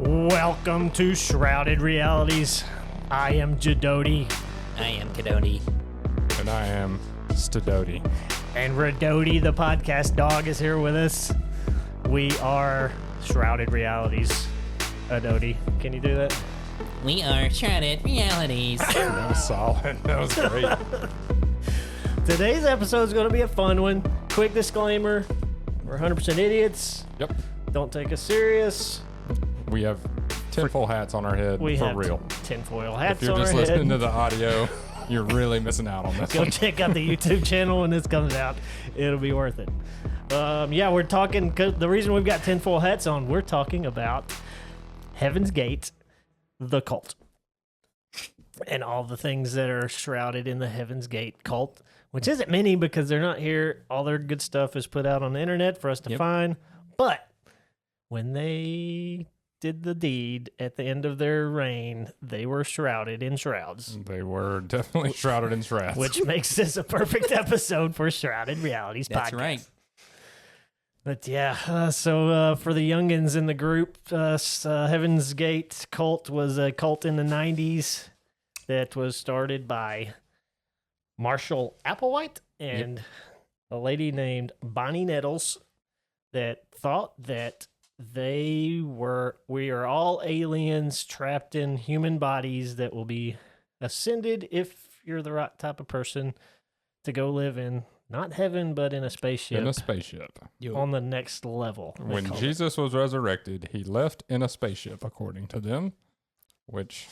Welcome to Shrouded Realities. I am Jadoti. I am Kadoti. And I am Stadoti. And Radoti, the podcast dog, is here with us. We are Shrouded Realities. Adoti, can you do that? We are Shrouded Realities. That was solid. That was great. Today's episode is going to be a fun one. Quick disclaimer, we're 100% idiots. Yep. Don't take us serious. We have tinfoil hats on our head We for have real. tinfoil hats If you're on just our listening head. to the audio, you're really missing out on this Go one. check out the YouTube channel when this comes out. It'll be worth it. Yeah, we're talking, 'cause the reason we've got tinfoil hats on, we're talking about Heaven's Gate, the cult, and all the things that are shrouded in the Heaven's Gate cult, which isn't many because they're not here. All their good stuff is put out on the internet for us to find. But when they did the deed at the end of their reign, they were shrouded in shrouds. They were definitely shrouded in shrouds. Which makes this a perfect episode for Shrouded Realities That's podcast. right. But yeah, so for the youngins in the group, Heaven's Gate cult was a cult in the 90s that was started by Marshall Applewhite and a lady named Bonnie Nettles that thought that we are all aliens trapped in human bodies that will be ascended if you're the right type of person to go live in, not heaven, but in a spaceship. In a spaceship. On the next level. When Jesus was resurrected, he left in a spaceship, according to them, which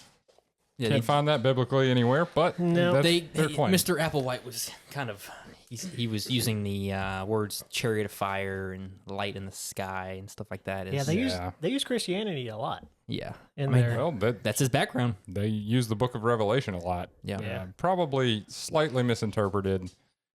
can't find that biblically anywhere, but No. that's their claim. Mr. Applewhite was kind of, he was using the words chariot of fire and light in the sky and stuff like that. Yeah, they Yeah. use Christianity a lot Yeah. in there. Well, That's his background. they use the book of Revelation a lot. Yeah. Yeah. Probably slightly misinterpreted.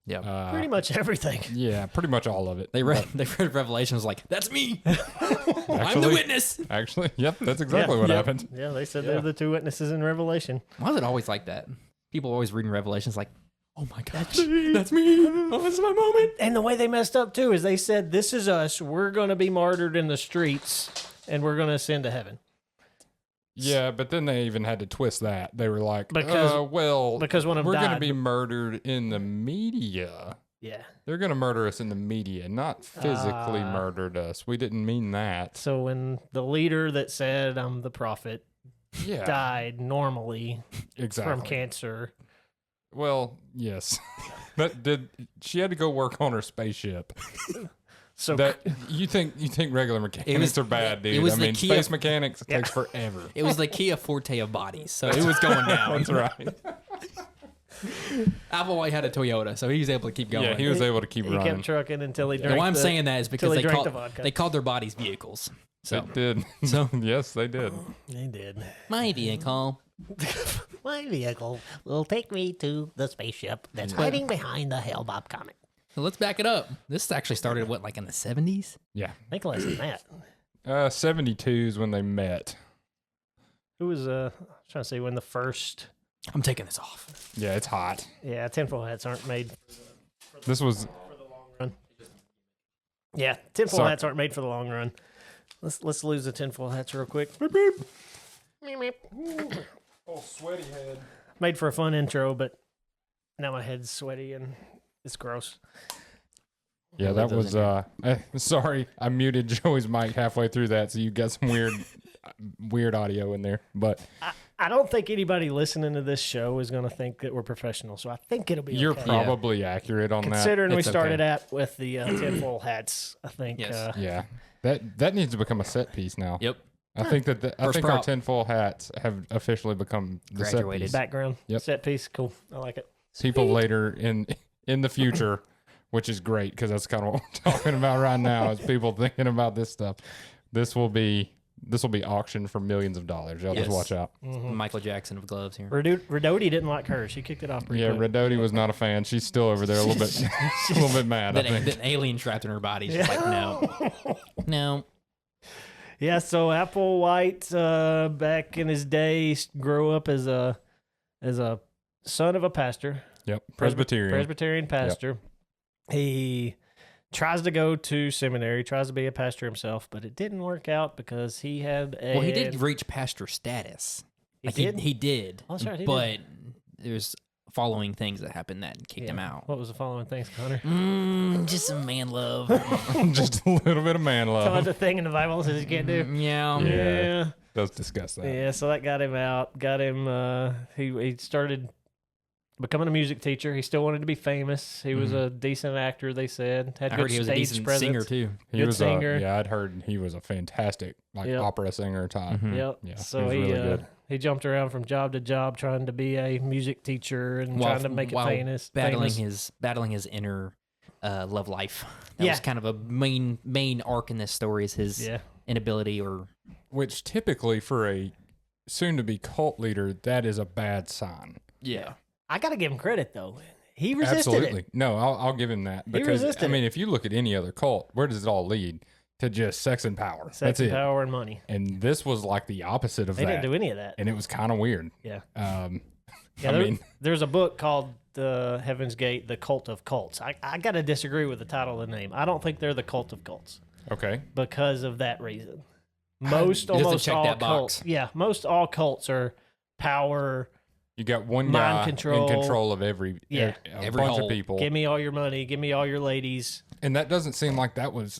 Yeah. Pretty much everything. Yeah, pretty much all of it. They read Revelation, was like, that's me. I'm the witness. Actually, yep, that's exactly what happened. Yeah, they said they're the two witnesses in Revelation. Why is it always like that? People always reading Revelations like, oh my gosh, that's me. Oh, this is my moment. And the way they messed up too is they said, "This is us. We're going to be martyred in the streets, and we're going to ascend to heaven." Yeah, but then they even had to twist that. They were like, Because one of them we're going to died. be murdered in the media. Yeah. They're going to murder us in the media, not physically murdered us. We didn't mean that. So when the leader that said, "I'm the prophet," Yeah, died normally exactly. from cancer. Well, yes. But she had to go work on her spaceship? So That you think regular mechanics are bad, dude? it was I the mean, key space of- mechanics takes forever. It was the Kia Forte of bodies, so it was going down. That's right. Applewhite had a Toyota, so he was able to keep going. Yeah, he was able to keep he running. kept trucking until he drank. And why I'm the- saying that is because till he they drank called, the vodka. they called their bodies vehicles. So They did. So- yes, they did. They did. my vehicle. My vehicle will take me to the spaceship that's hiding behind the Hellbob comic. So let's back it up. This actually started like in the 70s. Yeah. I think less than that. 72 is when they met. Who was trying to say when the first? I'm taking this off. Yeah, it's hot. Yeah, tinfoil hats aren't made This was for the long run. Yeah, tinfoil hats aren't made for the long run. Let's lose the tinfoil hats real quick. Beep, beep. Meep, meep. oh sweaty head. Made for a fun intro, but now my head's sweaty and it's gross. Yeah, that was sorry, I muted Joey's mic halfway through that, so you got some weird audio in there. But I don't think anybody listening to this show is going to think that we're professional, so I think it'll be you're okay. probably accurate on Considering we It's started okay. out with the tinfoil hats, I think. Yes. that. Yeah. That needs to become a set piece now. Yep. I think that I First think our prop. tinfoil hats have officially become the set Graduated. piece. Background Yep. set piece, cool. I like it. People later in the future, which is great because that's kind of what we're talking about right now. Is people thinking about this stuff? This will be auctioned for millions of dollars. Y'all just Yes. watch out. Michael Jackson of gloves here. Radoti didn't like her. She kicked it off pretty Yeah, quick. Redoti was not a fan. She's still over there a little bit, a little bit mad. I think. That alien trapped in her body. She's like, no. No. Yeah, so Applewhite, back in his day, grew up as a son of a pastor, Yep, Presbyterian. Presbyterian pastor. He tries to go to seminary, tries to be a pastor himself, but it didn't work out because he had a. Well, he did reach pastor status. He did? He did. Oh, that's right, he but there's following things that happened that kicked him out. What was the following things, Connor? Just some man love. Just a little bit of man Tell us love. the thing in the Bible says you can't do. Yeah. Yeah. Does discuss that. Yeah, so that got him out. Got him. He started becoming a music teacher. He still wanted to be famous. He was a decent actor. They said had I good heard he was a stage decent presence. singer too. He Good was singer. yeah, I'd heard he was a fantastic Yep. opera singer type. Mhm. Yep. Yeah, So he was really good. he jumped around from job to job trying to be a music teacher and trying to make it While famous. battling his inner love life. That Yeah. was kind of a main arc in this story is his Yeah. inability or Which typically for a soon-to-be cult leader, that is a bad sign. yeah. I got to give him credit though. He resisted Absolutely. it. No, I'll give him that. Because, resisted I mean, it. if you look at any other cult, where does it all lead? To just sex and power. Sex That's and it. power and money. And this was like the opposite of They that. didn't do any of that. And it was kind of weird. Yeah. I Yeah, mean, there's a book called Heaven's Gate, The Cult of Cults. I got to disagree with the title of the name. I don't think they're the cult of cults okay. because of that reason. Most, doesn't almost check all that cults. box. Yeah, most all cults are power. You got one Mind guy control. in control of every Every bunch hole. of people. Give me all your money. Give me all your ladies. And that doesn't seem like that was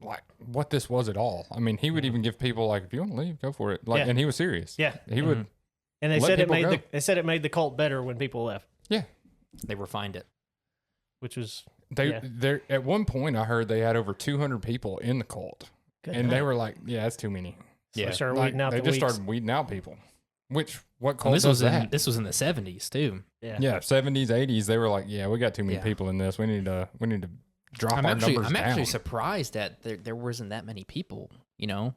like what this was at all. I mean, he would even give people like, if you want to leave, go for it. Like, Yeah. and he was serious. Yeah. He would. And they Let said it people made go. they said it made the cult better when people left, Yeah. They refined it. which was They Yeah. there at one point I heard they had over 200 people in the cult, good. and they were like, "Yeah, that's too many." So Yeah. they started Like, weeding out they the just weeds. started weeding out people. Which what And cult this does was that? this was in the 70s too. Yeah. Yeah, 70s, 80s. They were like, "Yeah, we got too many Yeah. people in this. We need to drop I'm our actually numbers down." surprised that there wasn't that many people, you know,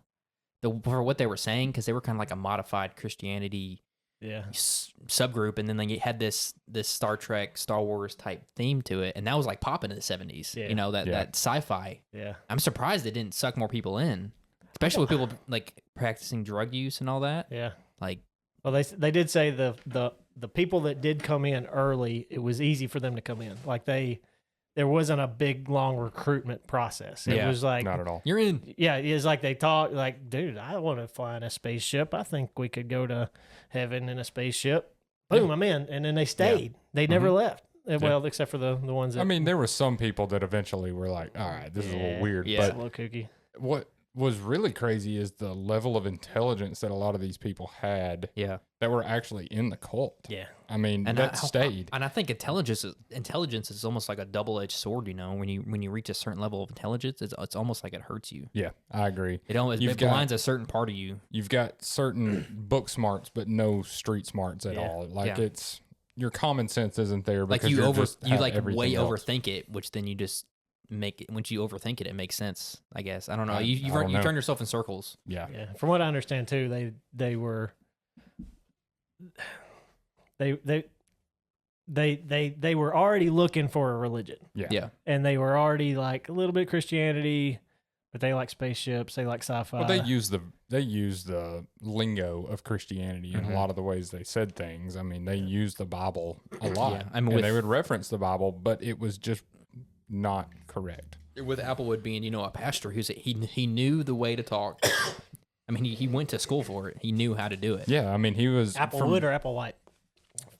for what they were saying, because they were kind of like a modified Christianity Yeah. subgroup, and then they had this Star Trek, Star Wars type theme to it, and that was like popping in the 70s. Yeah. You know, that Yeah. that sci-fi. Yeah. I'm surprised it didn't suck more people in, especially with people like practicing drug use and all that. Yeah. Like, Well, they did say the people that did come in early, it was easy for them to come in. Like there wasn't a big long recruitment process. It Yeah, was like Not at all. you're in. yeah, it's like they talk like, dude, I want to fly in a spaceship. I think we could go to heaven in a spaceship. Boom, I'm in. And then they stayed. They never left. Well, except for the ones that I mean, there were some people that eventually were like, "All right, this is a little weird." Yeah. a But little kooky. what was really crazy is the level of intelligence that a lot of these people had Yeah, that were actually in the cult. Yeah. I mean, and that stayed. And I think intelligence is almost like a double-edged sword. You know, when you reach a certain level of intelligence, it's almost like it hurts you. Yeah, I agree. It blinds a certain part of you. You've got certain book smarts, but no street smarts at Yeah. all. Like Yeah. it's your common sense isn't there Like because you have like everything way else. overthink it, which then you just make it. Once you overthink it, it makes sense. I guess I don't know. I You don't know. turn yourself in circles. Yeah, Yeah. From what I understand too, they were they were already looking for a religion. yeah, Yeah, And they were already like a little bit Christianity, but they like spaceships, they like sci-fi. Well, they use the lingo of Christianity in a lot of the ways they said things. I mean, they used the Bible a lot, Yeah, I mean, and with- they would reference the Bible, but it was just not correct. with Applewood being a pastor, he knew the way to talk. I mean, he went to school for it. He knew how to do it. Yeah, I mean, he was Applewood or Applewhite?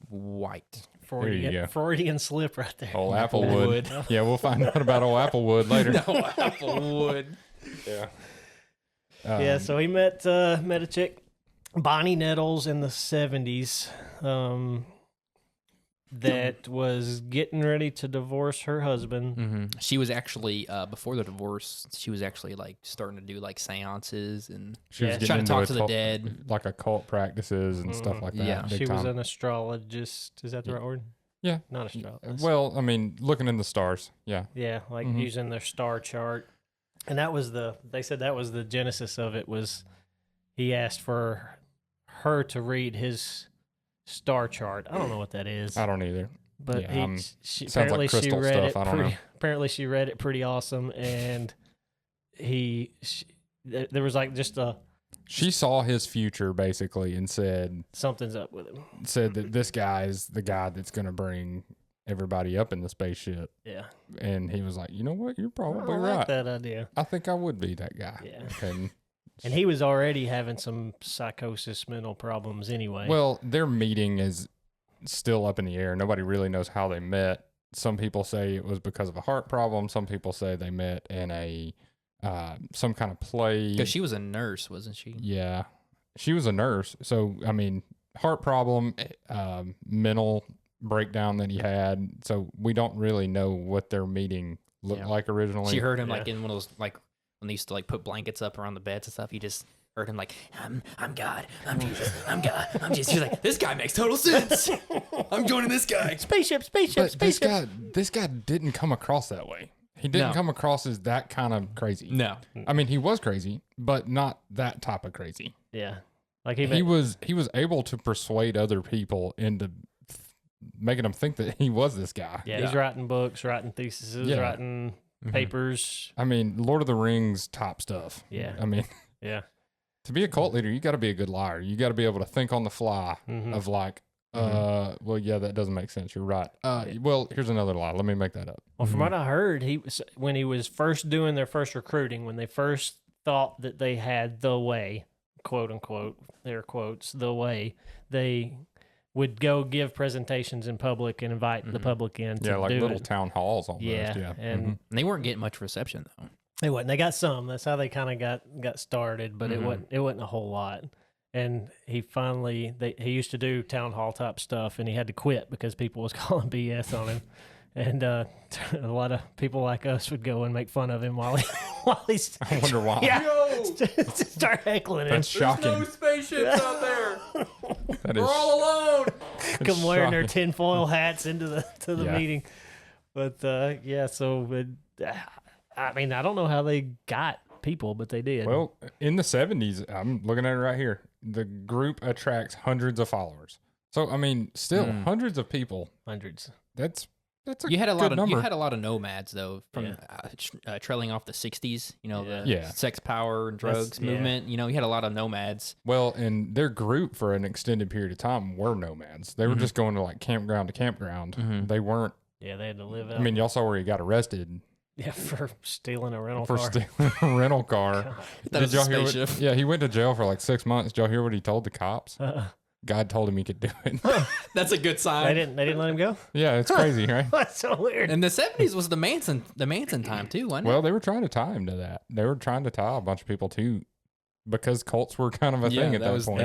White. you go. Freudian slip right there. old Applewood. Yeah, we'll find out about old Applewood later. Applewood. Yeah. Yeah, so he met a chick, Bonnie Nettles, in the 70s, that was getting ready to divorce her husband. Mm-hmm. She was actually before the divorce. She was actually like starting to do like seances and She was Yeah. getting trying to into talk to the dead. like occult practices and stuff like that. Yeah. big She was time. an astrologist. Is that the right word? Yeah. Not astrologist. Well, I mean, looking in the stars. Yeah. Yeah, like Mhm. using their star chart. And that was they said that was the genesis of it, was he asked for her to read his star chart. I don't know what that is. I don't either. But Yeah, she sounds like apparently she crystal read stuff, it I don't know. apparently she read it pretty awesome, and there was like just She saw his future basically and said something's up with him. that this guy is the guy that's going to bring everybody up in the spaceship. Yeah. And he was like, you know what? You're probably I right. like that idea. I think I would be that guy. Yeah. And he was already having some psychosis, mental problems anyway. well, their meeting is still up in the air. Nobody really knows how they met. Some people say it was because of a heart problem. Some people say they met in a some kind of play. Because she was a nurse, wasn't she? Yeah, she was a nurse. So I mean, heart problem, mental breakdown that he had. So we don't really know what their meeting looked like originally. She heard him like in one of those like when they used to like put blankets up around the beds and stuff. You just heard him like, I'm God, I'm Jesus, I'm God, I'm Jesus. She's like, this guy makes total sense. I'm joining this guy. Spaceship. But this guy didn't come across that way. He didn't come across as that kind of crazy. No. I mean, he was crazy, but not that type of crazy. Yeah. Like He was able to persuade other people into making them think that he was this guy. Yeah, he's writing books, writing theses, writing papers. I mean, Lord of the Rings top stuff. Yeah. I mean, Yeah. to be a cult leader, you got to be a good liar. You got to be able to think on the fly of like, well, yeah, that doesn't make sense. You're right. Well, here's another lie. Let me make that up. Well, from what I heard, when he was first doing their first recruiting, when they first thought that they had the way, quote unquote, their quotes, the way, they would go give presentations in public and invite the public in to like do little it. town halls almost. Yeah. And And they weren't getting much reception though. they wasn't. They got some. That's how they kind of got started, but it wasn't a whole lot. And he finally, he used to do town hall type stuff, and he had to quit because people was calling BS on him. And a lot of people like us would go and make fun of him while he's. I wonder why. Yeah, start heckling him. That's shocking. spaceships out there. That is alone. Come wearing their shocking. tinfoil hats into the Yeah. meeting. But so I mean, I don't know how they got people, but they did. Well, in the 70s, I'm looking at it right here. The group attracts hundreds of followers. So, I mean, still hundreds of people. Hundreds. That's a You had a good lot of number. you had a lot of nomads though from trailing off the 60s, you know, the Yeah. sex power and drugs movement, you know, you had a lot of nomads. Well, and their group for an extended period of time were nomads. They were just going to like campground to campground. They weren't. Yeah, they had to live out. I mean, y'all saw where he got arrested yeah, for stealing a rental for car. stealing a rental car. That was a y'all hear what, spaceship. yeah, he went to jail for like 6 months. Did y'all hear what he told the cops? God told him he could do it. That's a good sign. They didn't let him go. Yeah, it's crazy, right? That's so weird. And the 70s was the Manson time too, wasn't Well, they were trying to tie him to that. They were trying to tie a bunch of people to, because cults were kind of a it? thing at that was point.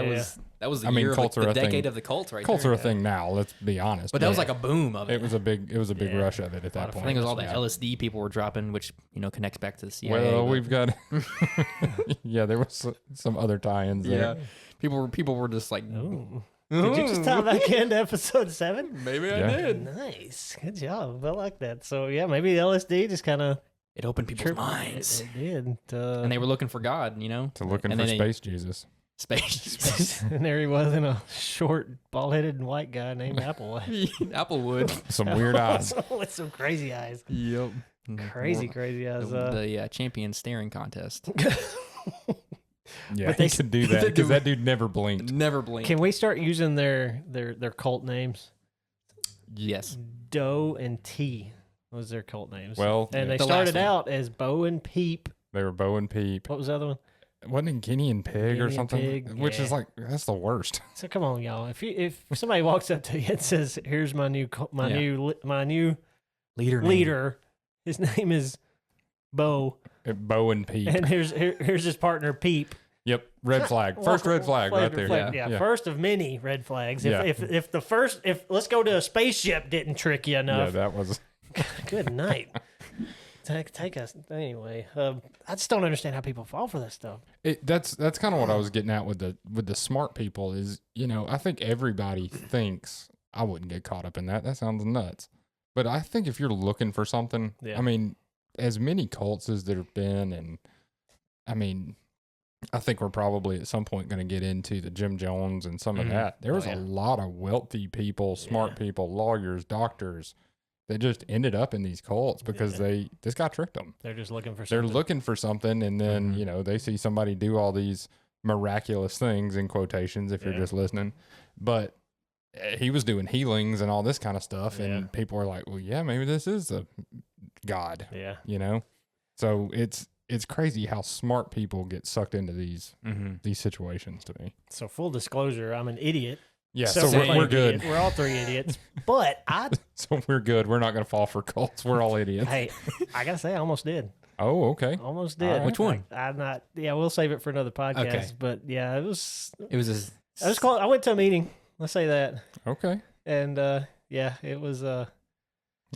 that was the I mean, year cults of are the a thing. decade of the cults right Cults there. are a thing now. Let's be honest. But that was like a boom of it. It was a big rush of it at that of point. I think it was all the Yeah. LSD people were dropping, which you know connects back to the CIA. Well, but- we've got yeah, there was some other tie-ins yeah, there. people were just like, Ooh. Did you just tie back into episode 7? maybe Yeah. I did. Nice. Good job. I like that. So, yeah, maybe the LSD just kind of It opened people's minds, It did. and they were looking for God, you know, To looking And for then they- space Jesus. space. and there he was in a short, bald-headed and white guy named Applewhite. Applewood. Some weird eyes. With some crazy eyes. Yep. Crazy eyes. The champion staring contest. Yeah, But they he could do that because that dude never blinked. Never blink. Can we start using their cult names? Yes. Doe and T was their cult names. Well, and they The started last one. out as Bo and Peep. they were Bo and Peep. What was the other one? Wasn't it Guinea and Pig Guinea or and something? Pig, Which is yeah. like, that's the worst. So come on, y'all. If somebody walks up to you and says, "Here's my new leader," his name is Bo, Bo and Peep. and here's his partner Peep. Yep, red flag. First red flag right there. Yeah, first of many red flags. Yeah. If the first, let's go to a spaceship didn't trick you Yeah, enough. that was. Good night. Take us anyway. I just don't understand how people fall for this stuff. That's kind of what I was getting at with the smart people is, you know, I think everybody thinks, I wouldn't get caught up in that. That sounds nuts. But I think if you're looking for something, Yeah. I mean, as many cults as there have been, and I mean, I think we're probably at some point going to get into the Jim Jones and some of that. There was yeah. a lot of wealthy people, smart people, lawyers, doctors that just ended up in these cults because this guy tricked them. They're just looking for They're something. looking for something, and then you know they see somebody do all these miraculous things in quotations if you're just listening. But he was doing healings and all this kind of stuff, Yeah. and people are like, well, yeah, maybe this is a god, Yeah. you know. So it's crazy how smart people get sucked into these situations. To me, So full disclosure, I'm an idiot. yeah. So we're Self-proclaimed good. idiot. We're all three idiots. But So we're good. We're not gonna fall for cults. We're all idiots. hey, I gotta say, I almost did. Oh, okay. Almost All did. right. Which one? I'm not. Yeah, we'll save it for another podcast. Okay. But yeah, it was. It was I was close. I went to a meeting. Let's say that. Okay. And yeah, it was.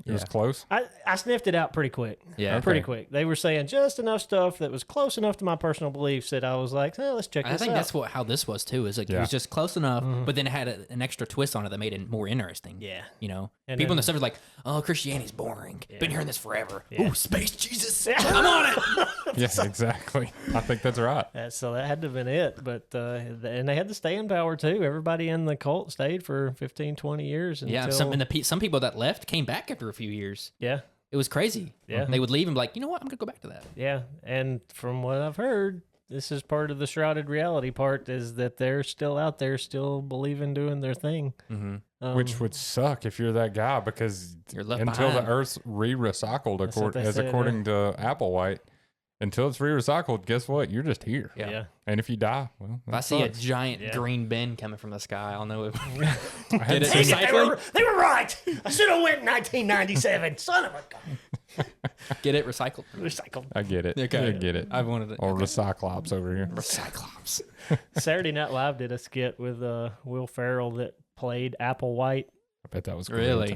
It was close. I sniffed it out pretty quick. Yeah. Pretty Okay. quick. They were saying just enough stuff that was close enough to my personal beliefs that I was like, let's check I this think out. that's how this was too. Is like it Yeah. was just close enough, Mhm. but then it had an extra twist on it that made it more interesting. Yeah. You know, And people in then- the stuff are like, "Oh, Christianity's boring. Yeah. Been hearing this forever. Yeah. Oh, space Jesus, I'm on it." Yeah, exactly. I think that's right. So that had to have been it. But and they had the staying power too. Everybody in the cult stayed for 15, 20 years. Yeah, until, some people that left came back after a few years. yeah. It was crazy. Yeah. They would leave and be like, you know what? I'm gonna go back to that. Yeah, and from what I've heard, this is part of the shrouded reality part is that they're still out there, still believing, doing their thing. Mm-hmm. Which would suck if you're that guy, because You're left until behind. the Earth's re-recycled, That's what they said, according to Applewhite, until it's re-recycled, guess what? You're just here. Yeah. And if you die, well, If that I see a sucks. giant Yeah. green bin coming from the sky, I'll know it. I Get hadn't it? seen Dang it, Recycling? they were right. I should have went in 1997. Son of a gun. Get it recycled. Recycled. I get it. Okay. I get it. I wanted it. Or Recyclops over here. Cyclops. Saturday Night Live did a skit with Will Ferrell that played Applewhite I bet that was great. Really?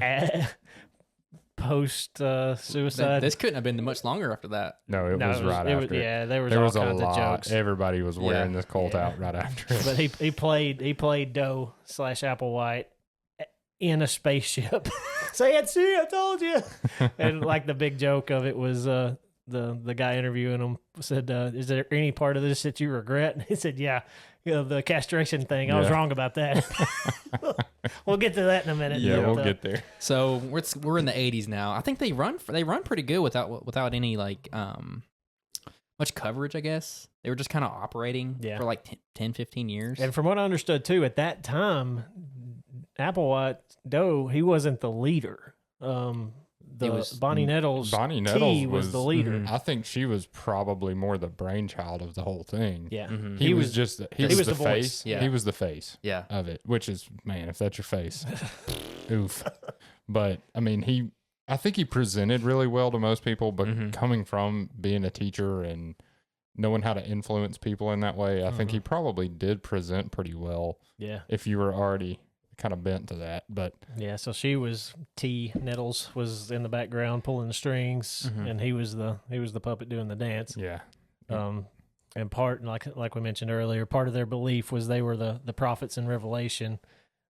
post suicide. This couldn't have been much longer after that. No, it was right after. Yeah, there was There all was a kinds of lot. jokes. Everybody was wearing Yeah. this cult Yeah. out right after it. But he played Doe / Applewhite in a spaceship. Say it, see, I told you. And like the big joke of it was the guy interviewing him said, "Is there any part of this that you regret?" And he said, "Yeah, the castration thing. I was Yeah. wrong about that." We'll get to that in a minute. Yeah, But, we'll get there. So we're in the 80s now. I think they run pretty good without any like much coverage, I guess. They were just kind of operating Yeah. for like 10, 15 years. And from what I understood too, at that time, Applewhite Doe, he wasn't the leader. He was- Bonnie Nettles. Bonnie T Nettles was the leader. Mhm. I think she was probably more the brainchild of the whole thing. Yeah. Mhm. He was was- just he was the the voice. face. Yeah. He was the face Yeah. of it, which is, man, if that's your face, oof. But I mean, I think he presented really well to most people, but Mhm. coming from being a teacher and knowing how to influence people in that way, I think he probably did present pretty well Yeah. if you were already kind of bent to that. But Yeah, so she was T. Nettles was in the background pulling the strings, Mhm. and he was the puppet doing the dance. yeah, And part like we mentioned earlier, part of their belief was they were the prophets in Revelation,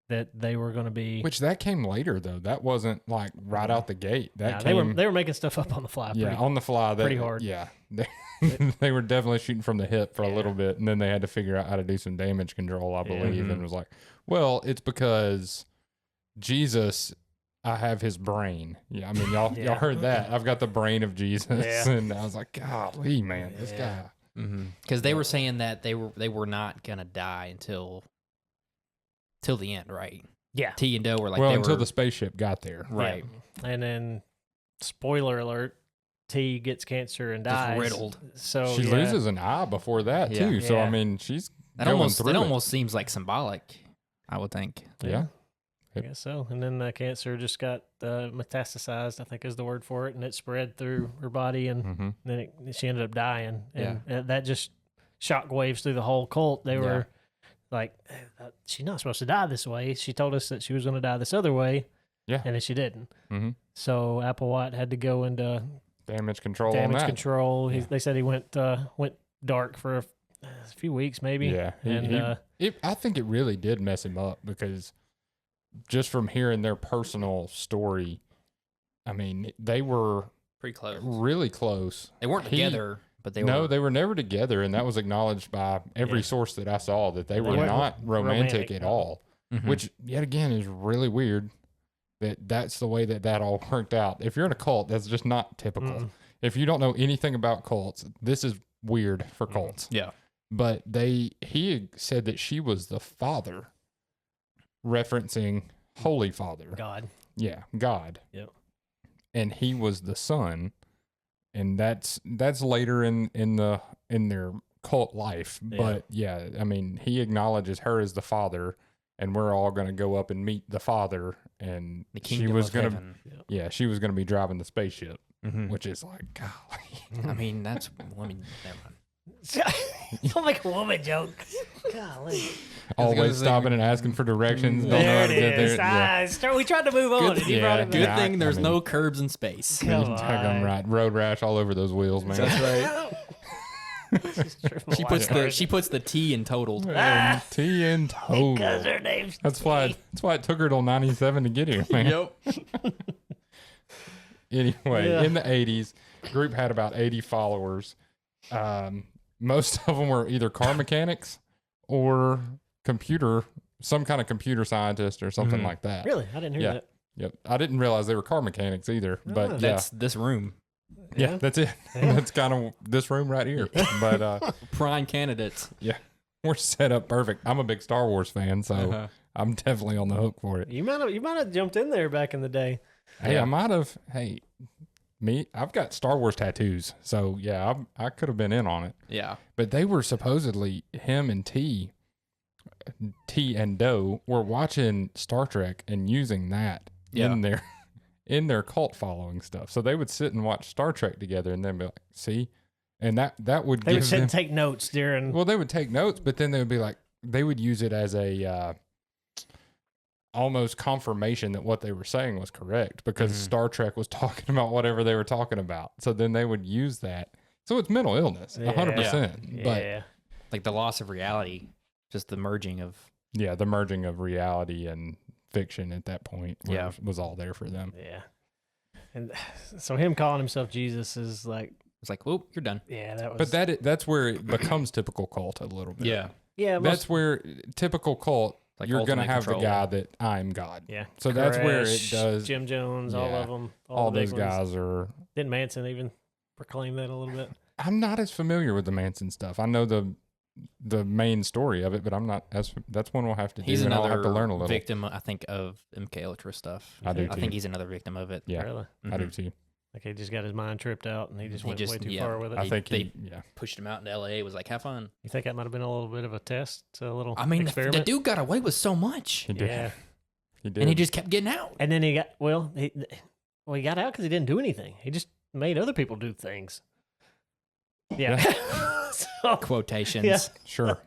that they were going to be. which that came later though. That wasn't like right out the gate. That Yeah, came, they were making stuff up on the fly. yeah, on the fly. pretty hard. Yeah. They were definitely shooting from the hip for a little bit, and then they had to figure out how to do some damage control, I believe, Mhm. and it was like, well, it's because Jesus, I have his brain. Yeah, I mean, y'all Yeah. heard that. I've got the brain of Jesus, Yeah. and I was like, golly, man, this Yeah. guy. Because they were saying that they were not gonna die until the end, right? Yeah. T and Doe were like Well, they until were, the spaceship got there. right. Yeah. And then, spoiler alert, T gets cancer and Just dies. riddled. So She yeah. loses an eye before that Yeah. too. So I Yeah. mean, she's That going almost through it it. almost seems like symbolic. I would think. Yeah. I guess so. And then the cancer just got metastasized, I think is the word for it, and it spread through her body, and Mhm. then she ended up dying. And that just shock waves through the whole cult. They were like, she's not supposed to die this way. She told us that she was going to die this other way. Yeah. And then she didn't. Mm-hmm. So Applewhite had to go into Damage control on damage that. control. Yeah. They said he went dark for a few weeks, maybe. Yeah, And I think it really did mess him up, because just from hearing their personal story, I mean, they were Pretty close. really close. They weren't He- together, but they No, were. they were never together, and that was acknowledged by every Yeah. source that I saw, that they were weren't not romantic at all. Mhm. Which, yet again, is really weird. That's the way that all worked out. If you're in a cult, that's just not typical. Mm-mm. If you don't know anything about cults, this is weird for cults. Yeah. But he said that she was the father referencing Holy Father. God. Yeah, God. Yep. And he was the son, and that's later in their cult life. Yeah. But yeah, I mean, he acknowledges her as the father, and we're all going to go up and meet the father, and The she kingdom was of going to heaven. she was going to be driving the spaceship, Mhm. which is like, golly. I mean, that's. I mean, never mind. Don't make a woman joke. Golly. Always say- stopping and asking for directions. Don't know There how it to get is. there. Yeah. We tried to move on, and you brought it yeah, Good back. thing there's I mean- no curbs in space. Come I'm on. right. Road rash all over those wheels, man. right. She puts the T in total. Ah. T in total. Because her name's That's why it took her till 97 to get here, man. Yep. Anyway, Yeah. in the 80s, group had about 80 followers. Most of them were either car mechanics or some kind of computer scientist or something Mhm. like that. Really? I didn't hear Yeah. that. Yep. I didn't realize they were car mechanics either, but yeah. That's this room. Yeah, that's it. That's kind of this room right here. But Prime candidates. we're set up perfect. I'm a big Star Wars fan, so Uh-huh. I'm definitely on the hook for it. You might have jumped in there back in the day. Hey, Yeah. I might have. Hey, I've got Star Wars tattoos, so yeah, I could have been in on it. Yeah. But they were supposedly him and T and Doe were watching Star Trek and using that Yeah. in their cult following stuff. So they would sit and watch Star Trek together, and then be like, "See," and that would They would give sit them. and take notes during. Well, they would take notes, but then they would be like, they would use it as a almost confirmation that what they were saying was correct because Mhm. Star Trek was talking about whatever they were talking about. So then they would use that. So it's mental illness, 100%. But yeah. Like the loss of reality, just the merging of. yeah, the merging of reality and fiction at that point Yeah. was all there for them. Yeah. And so him calling himself Jesus is like, It's like, whoop, you're done. yeah, that was. But that's where it becomes typical cult a little bit. Yeah. yeah, That's where typical cult, Like you're going to ultimate have control. the guy that I'm God. yeah. So that's where it Koresh, does. Jim Jones, all Yeah. of them, All the big those ones. guys are. Didn't Manson even proclaim that a little bit? I'm not as familiar with the Manson stuff. I know the main story of it, but I'm not as. That's one we'll have to do. He's and I'll another have to learn a little. victim, I think, of MK Ultra stuff. I do I too. think he's another victim of it. Yeah, Really? I do Mhm. too. Like he just got his mind tripped out and he just He went just- way too yeah. far with it. I think they- yeah. Pushed him out into LA. Was like, have fun. You think that might have been a little bit of a test, a little I mean, the experiment? dude got away with so much, He did. Yeah. He did. and he just kept getting out. And then he got he got out because he didn't do anything. He just made other people do things. Yeah. So, Quotations. Yeah. Sure.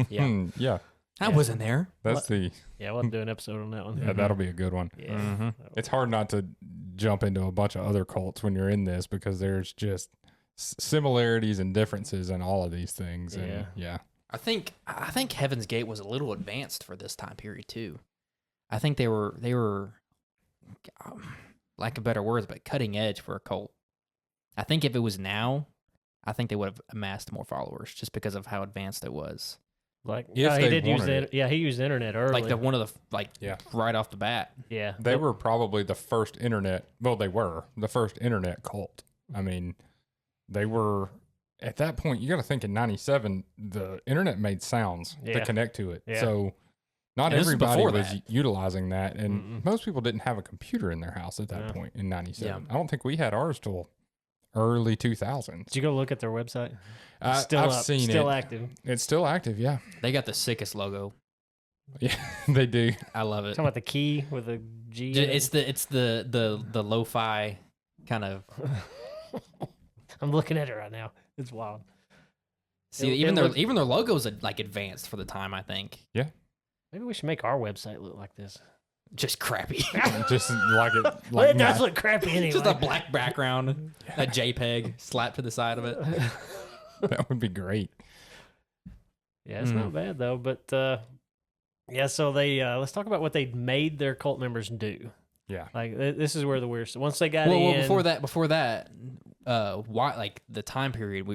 Yeah. Yeah. I wasn't there. That's the. yeah, we'll do an episode on that one. Yeah, that'll be a good one. Yeah. Mhm. It's hard not to jump into a bunch of other cults when you're in this because there's just similarities and differences in all of these things. And Yeah. yeah. I think Heaven's Gate was a little advanced for this time period too. I think they were lack of better words, but cutting edge for a cult. I think if it was now, I think they would have amassed more followers just because of how advanced it was. Like If yeah, he they did use wanted the it. yeah, he used the internet early. Like one of the Yeah. right off the bat. yeah. They were probably the first internet. Well, they were the first internet cult. I mean, they were at that point. You got to think in '97, the internet made sounds to Yeah. connect to it. Yeah. So not And this is everybody before was that. utilizing that, and Mm-mm. most people didn't have a computer in their house at that No. point in '97. Yeah. I don't think we had ours till early 2000s. Did you go look at their website? I've up, seen still it. active. It's still active. Yeah, They got the sickest logo. yeah, they do. I love it. Talking about the key with a G. in it? It's the lo-fi kind of. I'm looking at it right now. It's wild. See, It even their looks- even their logos are like advanced for the time. I think Maybe we should make our website look like this. just crappy. Just like it. Well, Like it does not- look crappy anyway. Just a black background, a JPEG slapped to the side of it. that would be great. Yeah, it's not bad though. But yeah, so they let's talk about what they made their cult members do. Yeah. Like this is where the weird. Once they got Well, in, before that, why like the time period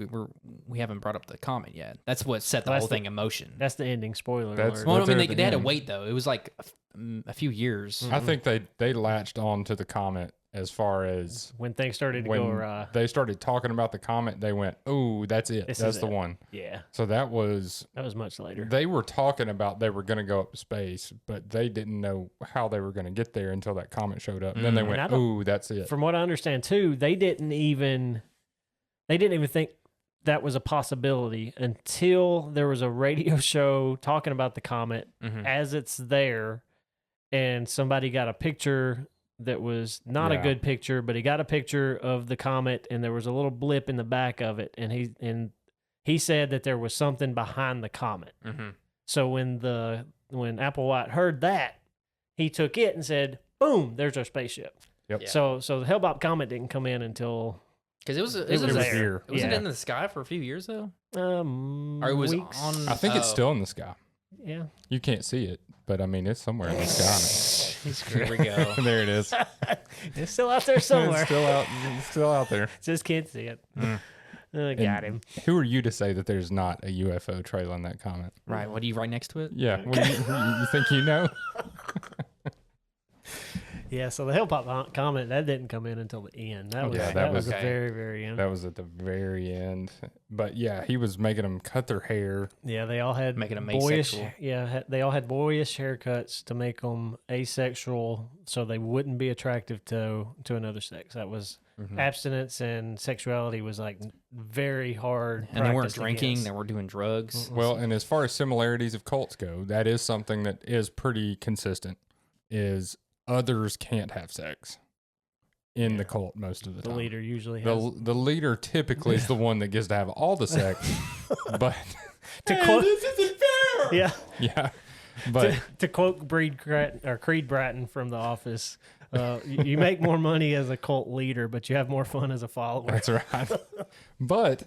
we haven't brought up the comment yet. That's what set the That's whole the- thing in motion. that's the ending. Spoiler That's- alert. Well, I mean, there at they had to the end. wait though. It was like a few years. I think they latched on to the comment as far as when things started to when go awry. they started talking about the comet, they went, "Oh, that's it. This That's is the it." one." Yeah, So that was much later. they were talking about they were going to go up to space, but they didn't know how they were going to get there until that comet showed up. And then they Mm. went, And I don't- "Oh, that's it." From what I understand too, they didn't even think that was a possibility until there was a radio show talking about the comet Mhm. as it's there, and somebody got a picture that was not a Yeah. good picture, but he got a picture of the comet, and there was a little blip in the back of it, and he said that there was something behind the comet. Mhm. So when Applewhite heard that, he took it and said, "Boom! There's our spaceship." Yep. Yeah. So the Hale-Bopp comet didn't come in until Because it was was there. here. Was it Yeah. in the sky for a few years though? Or it was weeks. on- I think it's Oh. still in the sky. Yeah. You can't see it, but I mean, it's somewhere in the sky. Here we go. There it is. It's still out there somewhere. It's still out. It's still out there. Just can't see it. Mm. Got him. Who are you to say that there's not a UFO trail on that comet? Right. What do you write next to it? Yeah. What do you think you know? Yeah, so the Hale-Bopp comet, that didn't come in until the end. That was, Yeah, that that was was- the very, very end. That was at the very end. But yeah, he was making them cut their hair. Yeah, they all had Making 'em boyish. asexual. Yeah, they all had boyish haircuts to make them asexual, so they wouldn't be attractive to another sex. That was Mm-hmm. abstinence, and sexuality was like very hard. And they weren't practiced drinking. against. They weren't doing drugs. Well, and as far as similarities of cults go, that is something that is pretty consistent. Is others can't have sex in the cult most of the The time. leader usually The, has. the leader typically is the one that gets to have all the sex, but To quote, this isn't fair. yeah, Yeah, but to quote Creed Bratton from The Office, you make more money as a cult leader, but you have more fun as a follower. that's right. But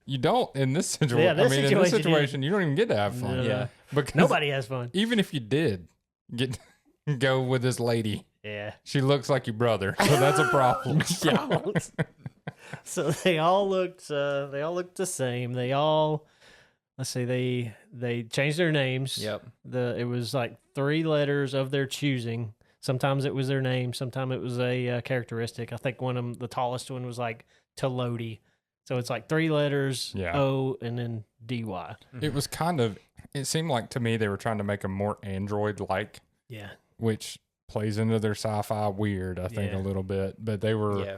you don't in this situation. Yeah, this I mean, in situation, this situation, you don't even get to have fun. No. Yeah. Because Nobody has fun. even if you did get go with this lady, Yeah. she looks like your brother, so that's a problem. So they all looked the same. They all, let's see, they changed their names. Yep. It was like 3 letters of their choosing. Sometimes it was their name. Sometimes it was a characteristic. I think one of them, the tallest one, was like Telodi. So it's like 3 letters, Yeah. O, and then DY. It was kind of. It seemed like to me they were trying to make them more android-like, Yeah. which plays into their sci-fi weird, I think, Yeah. a little bit. But they were, Yeah.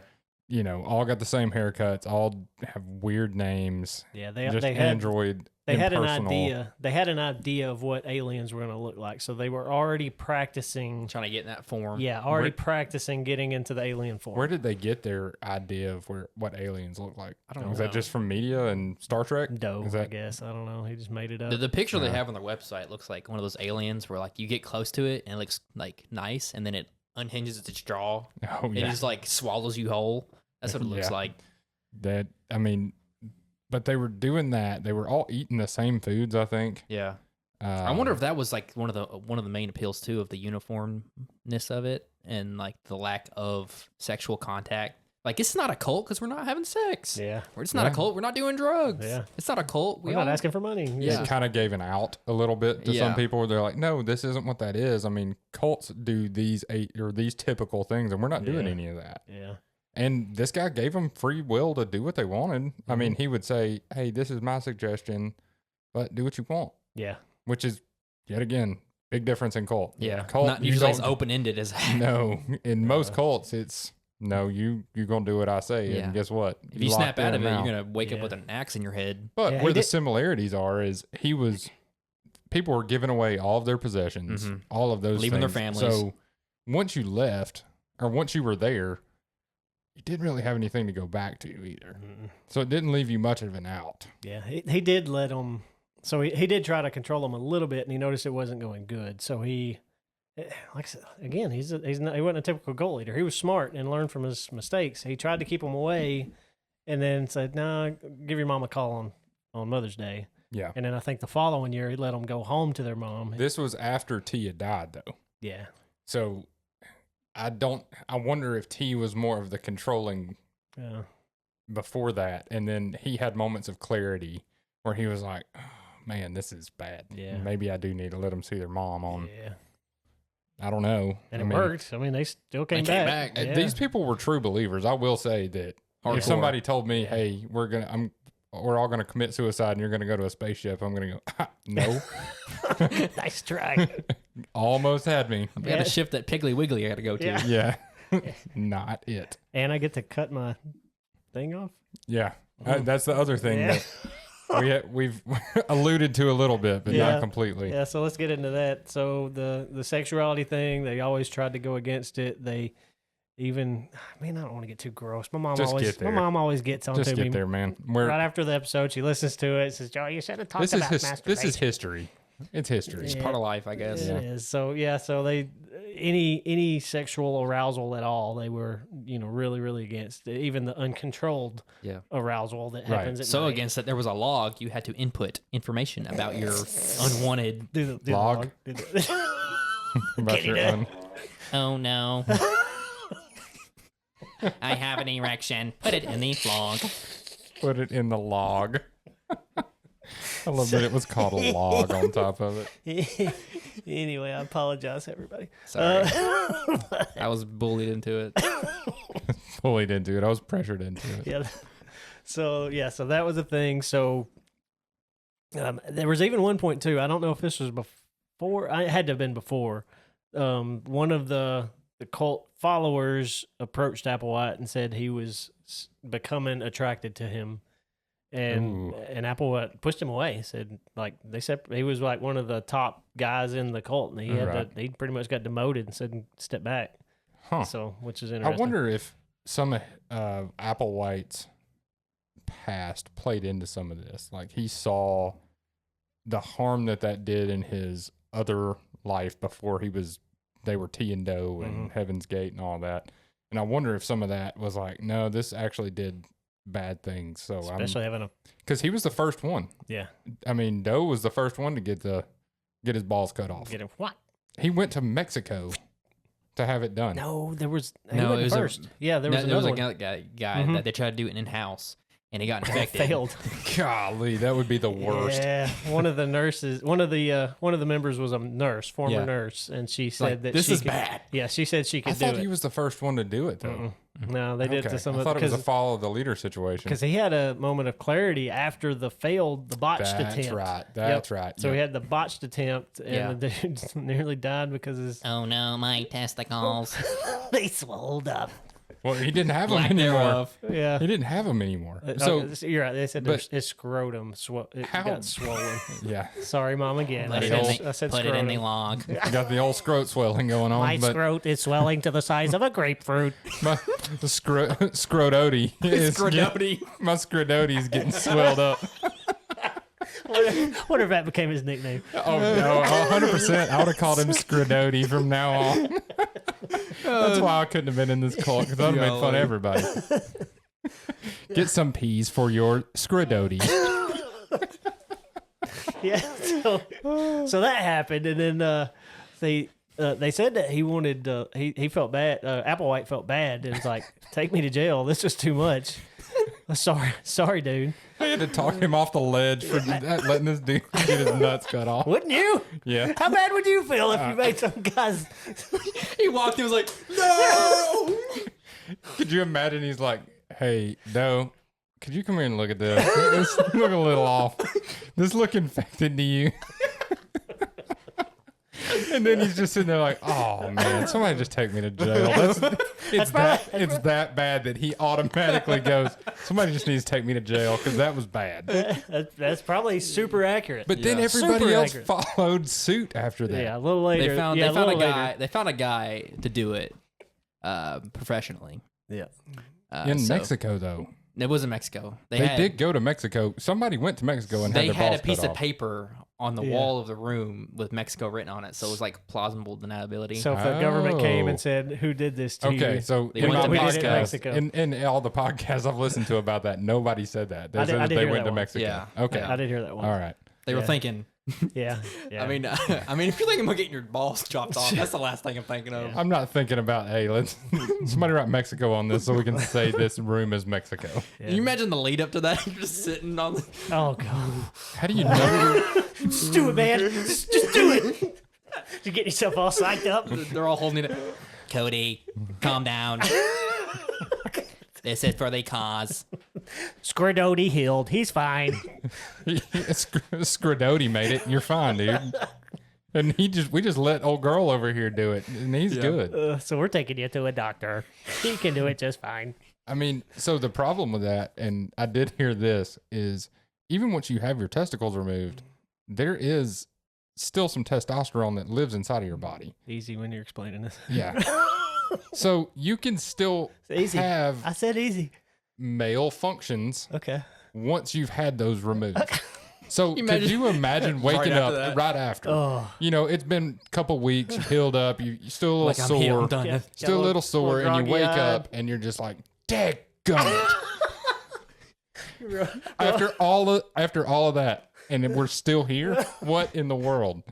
you know, all got the same haircuts, all have weird names. Yeah. Just They had android. They had an impersonal. idea. They had an idea of what aliens were going to look like. So they were already practicing. Trying to get in that form. Yeah, already Where- practicing getting into the alien form. Where did they get their idea of what aliens look like? I don't Was know. that just from media and Star Trek? Doe, Is I that- guess. I don't know. He just made it up. The picture they have on their website looks like one of those aliens where like you get close to it and it looks like nice, and then it unhinges its jaw Oh and it yeah, just like swallows you whole. That's what it looks Yeah. like. that. I mean, but they were doing that. They were all eating the same foods. I think. Yeah. I wonder if that was like one of the main appeals too of the uniformness of it and like the lack of sexual contact. Like it's not a cult because we're not having sex. yeah. It's not a Yeah. cult. We're not doing drugs. Yeah. It's not a cult. We're not asking for money. Yeah. it kind of gave an out a little bit to Yeah. some people where they're like, no, this isn't what that is. I mean, cults do these these typical things, and we're not doing Yeah. any of that. Yeah. And this guy gave them free will to do what they wanted. I Mm-hmm. mean, he would say, hey, this is my suggestion, but do what you want, Yeah. which is, yet again, big difference in cult. Yeah. Cult, Not you usually as don't- open ended as No, in most cults, it's, no, you're going to do what I say. Yeah. And guess what? if you snap locked out in of it, now. you're gonna wake up Yeah. with an axe in your head. But Yeah, he where the did- similarities are is people were giving away all of their possessions, Mhm. all of those Leaving their things. families. So once you left or once you were there, you didn't really have anything to go back to either. Mm-mm. So it didn't leave you much of an out. Yeah. He did let him. So he did try to control him a little bit, and he noticed it wasn't going good. So he, like I said, again, he wasn't a typical goal leader. He was smart and learned from his mistakes. He tried to keep him away, and then said, "No, give your mom a call on Mother's Day." Yeah. And then I think the following year he let them go home to their mom. This was after Tia died, though. Yeah. So I wonder if T was more of the controlling Yeah. before that. And then he had moments of clarity where he was like, oh, man, this is bad. Yeah. Maybe I do need to let them see their mom on. Yeah. I don't know. And I it mean, worked. I mean, they still came came back. back. Yeah. These people were true believers. I will say that Hardcore. if somebody told me, "Hey, we're all gonna commit suicide and you're gonna go to a spaceship," I'm gonna go, "No." Nice try. Almost had me. We had a shift that Piggly Wiggly I got to go to. Yeah. Yeah. Not it. And I get to cut my thing off. Yeah. That's the other thing Yeah. that we've alluded to a little bit, but Yeah. not completely. Yeah, so let's get into that. So the sexuality thing, they always tried to go against it. They even, I don't want to get too gross. My mom Just always, get there. my mom always gets on Just to get me. there, man. Right after the episode, she listens to it. Says, "Joe, you should have talked This about is masturbation." this is history. It's history. It's Yeah. part of life, I guess. It is. So yeah, so they any sexual arousal at all, they were really really against it. Even the uncontrolled Yeah. arousal that Right. happens at So night. against that, there was a log. You had to input information about your unwanted. Do the Log. log. Do the- About Kitty your did. Oh no. I have an erection. Put it in the log. Put it in the log. I love that it was called a log on top of it. Anyway, I apologize, everybody. Sorry. I was bullied into it. Bullied into it. I was pressured into it. Yeah. So that was a thing. So there was even one point too. I don't know if this was before. I had to have been before. One of the cult followers approached Applewhite and said he was becoming attracted to him, and Applewhite pushed him away. Said he was like one of the top guys in the cult, and he pretty much got demoted and said step back. Huh. So which is I interesting. wonder if some Applewhite's past played into some of this. Like he saw the harm that did in his other life before they were T and Doe and Heaven's Gate and all that. And I wonder if some of that was like, no, this actually did bad things. So especially having because he was the first one. Yeah. I mean, Doe was the first one to get his balls cut off. Get him what? He went to Mexico to have it done. No, there was No, it was first. Yeah, there was there was another one. another guy that they tried to do it in house, and he got infected. Failed. Golly, that would be the worst. Yeah, one of the nurses, one of the members was a nurse, former nurse, and she said Like, that this she is could, bad. Yeah, she said she I could do thought it. he was the first one to do it, though. No, they did it Okay. to some I of thought it was a because follow the leader situation. he had a moment of clarity after the botched attempt. That's right. That's right. So he Yep. had the botched attempt, and the dude nearly died because his Oh no, my testicles. they swelled up. Well, he didn't have them Lack anymore. thereof. Yeah. He didn't have them anymore. So you're right. They said but- his scrotum How- got swollen. yeah, Sorry, Mom. Again, Put, I it, said, in the, I said put it scrotum. in the log. got the old scrot swelling going on. My but scrot is swelling to the size of a grapefruit. my the scrototy is my scrototy is getting swelled up. Wonder if that became his nickname. Oh no, 100%. I would have called him Scrodoty from now on. That's why I couldn't have been in this cult because I'd have made fun of everybody. Get some peas for your Scrodoty. Yeah. So that happened, and then they said that he wanted he felt bad. Applewhite felt bad, and was like, "Take me to jail. This is too much." Sorry, dude. I had to talk him off the ledge for letting this dude get his nuts cut off. Wouldn't you? Yeah. How bad would you feel if you made some guys? He walked in and was like, no! Could you imagine? He's like, "Hey, Doe, could you come here and look at this? This look a little off. This look infected to you." And then he's just sitting there like, "Oh man, somebody just take me to jail." It's that bad that he automatically goes, "Somebody just needs to take me to jail because that was bad." That's probably super accurate. But then everybody Super else accurate. followed suit after that. Yeah, a little later. They found a a little guy. later. They found a guy to do it professionally. Yeah. In So- Mexico, though, It was in Mexico. they did go to Mexico. Somebody went to Mexico and They had their had a balls piece cut of off. paper on the Yeah. wall of the room with Mexico written on it, so it was like plausible deniability. So if the government came Oh. and said, "Who did this to you?" Okay, so They in went my to We did it in podcast, Mexico. in all the podcasts I've listened to about that, nobody said that. They I did- said I that did they hear went that to one. Mexico. Yeah. Okay. Yeah. I did hear that one. All right. They were Yeah. thinking. Yeah. I mean, if you're thinking about getting your balls chopped off, that's the last thing I'm thinking of. I'm not thinking about, hey, let's somebody write Mexico on this so we can say this room is Mexico. Can you imagine the lead up to that? You're just sitting on the. Oh god. How do you know? Just do it, man. Just do it. You get yourself all psyched up. They're all holding it. Cody, calm down. This is for the cause. Squidody healed. He's fine. Scridotti made it, and you're fine, dude. And we just let old girl over here do it, and he's good. So we're taking you to a doctor. He can do it just fine. I mean, so the problem with that, and I did hear this, is even once you have your testicles removed, there is still some testosterone that lives inside of your body. Easy when you're explaining this. Yeah. So you can still Easy. have I said easy. male functions Okay. once you've had those removed. So could imagine- you imagine waking after up that. right after? Oh. You know, it's been a couple weeks, you've healed up, you're still a little Like I'm sore, here, I'm done. Yeah. still a little sore, and you wake groggy-eyed. up and you're just like, dadgummit. after all of that, and we're still here? What in the world?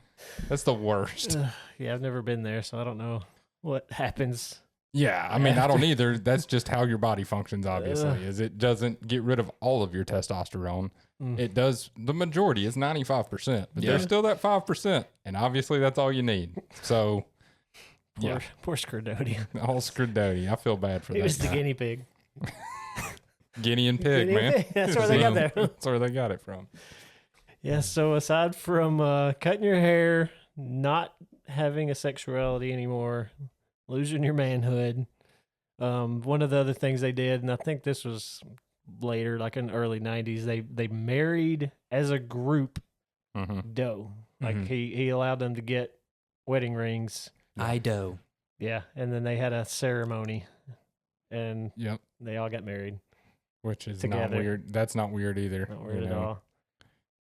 That's the worst. Yeah, I've never been there, so I don't know what happens. Yeah, I mean, I don't either. That's just how your body functions, obviously, Ugh. is it doesn't get rid of all of your testosterone. Mm. It does, the majority is 95%, but Yeah. there's still that 5%, and obviously that's all you need. So, Poor Squidody. all Scridotti. I feel bad for He that was the guy. guinea pig. Guinea and pig, Guinea man. pig. That's where they got there. That's where they got it from. Yeah, so aside from cutting your hair, not having a sexuality anymore, losing your manhood, one of the other things they did, and I think this was later, like in the early 90s, they married as a group Mm-hmm. dough. Like Mhm. he allowed them to get wedding rings. Ido. Yeah, and then they had a ceremony, and Yep. they all got married. Which is Together. not weird. That's not weird either. Not weird you at know.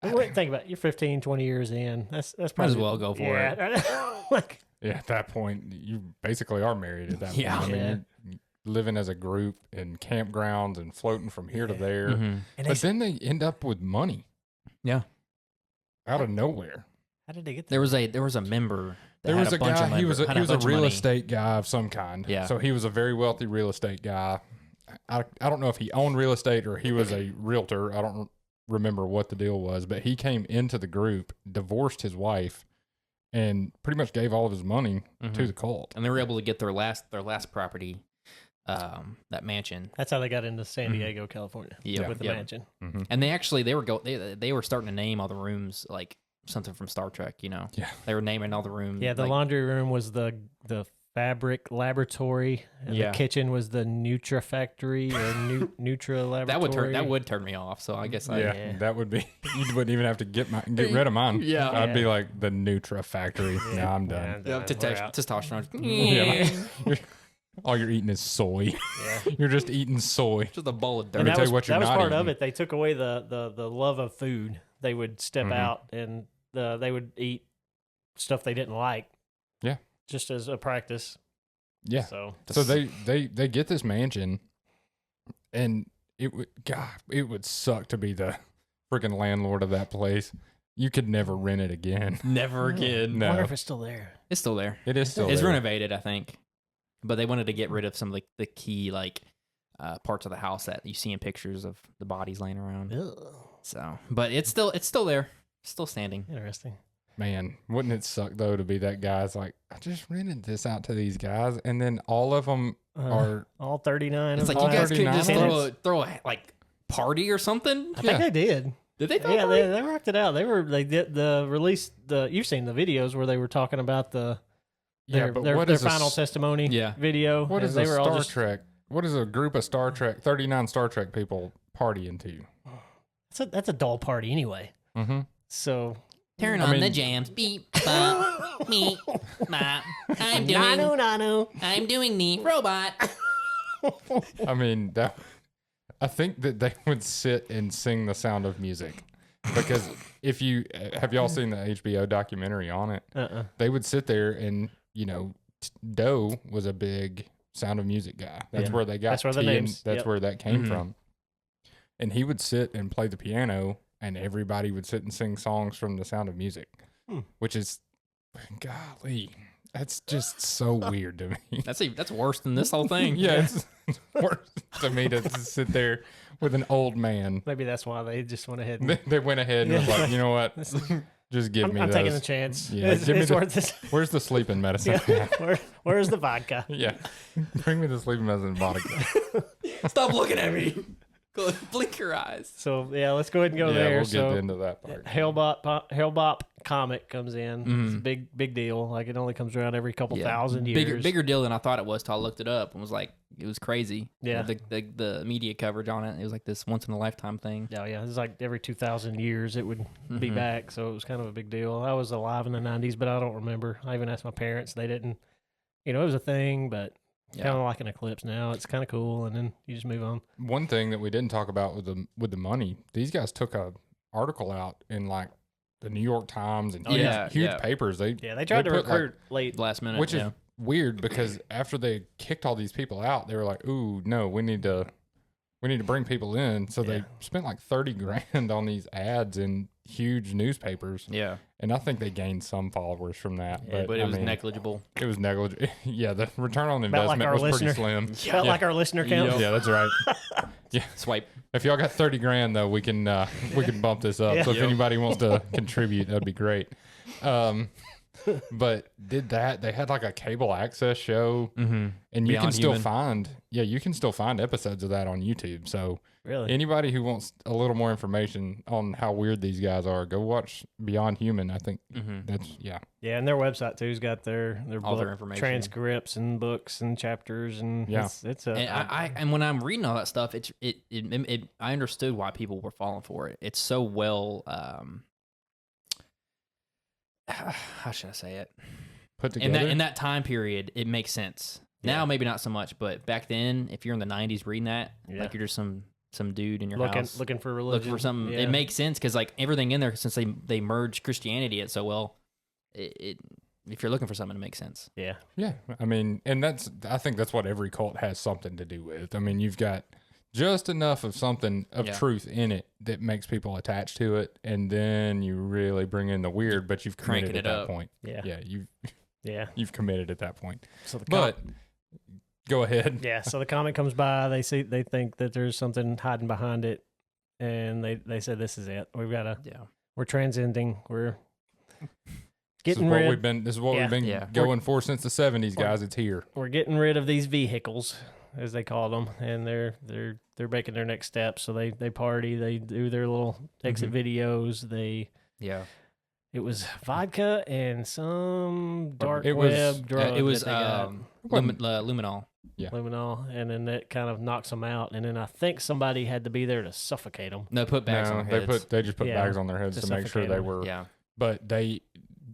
all. Think about it. You're 15, 20 years in. That's Might probably as well go for it. it. Like, Yeah, at that point, you basically are married at that Yeah. point. I mean, Yeah. you're living as a group in campgrounds and floating from here to there. Mhm. and But then they end up with money Yeah. out of nowhere. how did they get There there? was a member. That There had was a bunch of guy. He was had a bunch of real money. estate guy of some kind. Yeah. So he was a very wealthy real estate guy. I don't know if he owned real estate or he was a realtor. I don't remember what the deal was, but he came into the group, divorced his wife, and pretty much gave all of his money to Mhm. the cult. And they were able to get their last property, that mansion. That's how they got into San Mhm. Diego, California. Yeah, with the yeah. mansion. Mm-hmm. And they were starting to name all the rooms like something from Star Trek. You know, Yeah. they were naming all the rooms. Yeah, the like, laundry room was the fabric laboratory, and Yeah. the kitchen was the Nutra factory or Nutra laboratory. that would turn me off. So I guess I Yeah, that would be. You wouldn't even have to get rid of mine. Yeah. I'd be like the Nutra factory. Yeah. Nah, I'm done. Yeah, we're out. testosterone. Yeah. All you're eating is soy. Yeah. You're just eating soy. Just a bowl of Let dirt. me And that tell was, you what you're that was not part of eating. it. They took away the love of food. They would step Mhm. out and they would eat stuff they didn't like. Yeah. Just as a practice. Yeah. So So they get this mansion, and it would suck to be the freaking landlord of that place. You could never rent it again. Never again. No. I wonder if it's still there. It's still there. It is still It's there. renovated, I think, but they wanted to get rid of some of the key parts of the house that you see in pictures of the bodies laying around. Ugh. So, but it's still there, still standing. Interesting. Man, wouldn't it suck though to be that guy's like, I just rented this out to these guys, and then all of them are All 39 It's of like you them. guys could just 39? throw a like party or something. I think Yeah. they did. Did they? Throw a Yeah, party? they rocked it out. They did the release. You've seen the videos where they were talking about their final testimony Yeah. video. What and is they a were all Star just, Trek? What is a group of 39 Star Trek people partying to? That's a doll party anyway. Mm-hmm. So Turn I on the mean- jams. Beep, bop, meep, bop. nanu. I'm doing the robot. I mean, I think that they would sit and sing The Sound of Music, because if you have y'all seen the HBO documentary on it, they would sit there and Doe was a big Sound of Music guy. That's Yeah. where they got That's where the T and names- that's yep. where that came Mhm. from. And he would sit and play the piano, and everybody would sit and sing songs from The Sound of Music, which is, golly, that's just so weird to me. That's worse than this whole thing. Yeah, it's worse to me to sit there with an old man. Maybe that's why they just went ahead and They went ahead and was Yeah. like, you know what? Just give me I'm those. taking the chance. Yeah, It's, give me it's the- worth it. Where's the sleeping medicine? Yeah. Where's the vodka? Yeah. Bring me the sleeping medicine and vodka. Stop looking at me. Go blink your eyes. So yeah, let's go ahead and go Yeah, there. we'll so get into that part. Hellbop comic comes in. Mm-hmm. It's a big deal. Like it only comes around every couple thousand years. Bigger deal than I thought it was till I looked it up and was like, it was crazy. Yeah. The media coverage on it, it was like this once in a lifetime thing. Yeah, it's like every 2,000 years it would be back. So it was kind of a big deal. I was alive in the 90s, but I don't remember. I even asked my parents. They didn't. It was a thing, but kind of like an eclipse now. It's kind of cool, and then you just move on. One thing that we didn't talk about with the money, these guys took a article out in like the New York Times and huge papers. They tried to put, recruit late. Last minute, which is weird because after they kicked all these people out, they were like, "Ooh, no, we need to bring people in." So they spent like $30,000 on these ads in huge newspapers. Yeah, and I think they gained some followers from that. but it was negligible. It was negligible. Yeah, the return on About like investment our was listener. pretty slim. Felt like our listener count. Yeah, that's right. Yeah, Swipe. if y'all got $30,000 though, we can bump this up. Yeah. So if anybody wants to contribute, that'd be great. But did that? They had like a cable access show, and you Beyond can still Human. find episodes of that on YouTube. So Really? anybody who wants a little more information on how weird these guys are, go watch Beyond Human. I think that's Yeah, and their website too's got their All their book information. transcripts and books and chapters and it's a And I when I'm reading all that stuff, I understood why people were falling for it. It's so well. How should I say it? put together. In that time period, it makes sense. Now maybe not so much, but back then, if you're in the '90s reading that, like you're just some dude in your house looking for religion, looking for something. It makes sense because like everything in there, since they merged Christianity it so well, it if you're looking for something, it makes sense. Yeah. I mean, and I think that's what every cult has something to do with. I mean, you've got just enough of something of truth in it that makes people attached to it, and then you really bring in the weird, but you've committed Cranking at it that up. point. Yeah. You've committed at that point. So But go ahead. yeah, so the comic comes by. They think that there's something hiding behind it, and they said this is it. We're transcending. We're getting rid. This is what we've been going for since the 70s, guys. It's here. We're getting rid of these vehicles, as they call them, and they're making their next steps. So they party. They do their little exit videos. It was vodka and some dark web drug. It was that they got. luminol. Yeah. Luminol, and then that kind of knocks them out. And then I think somebody had to be there to suffocate them. No, put bags on their heads. They just put Yeah, bags on their heads to to make sure suffocate they them. were. Yeah. But they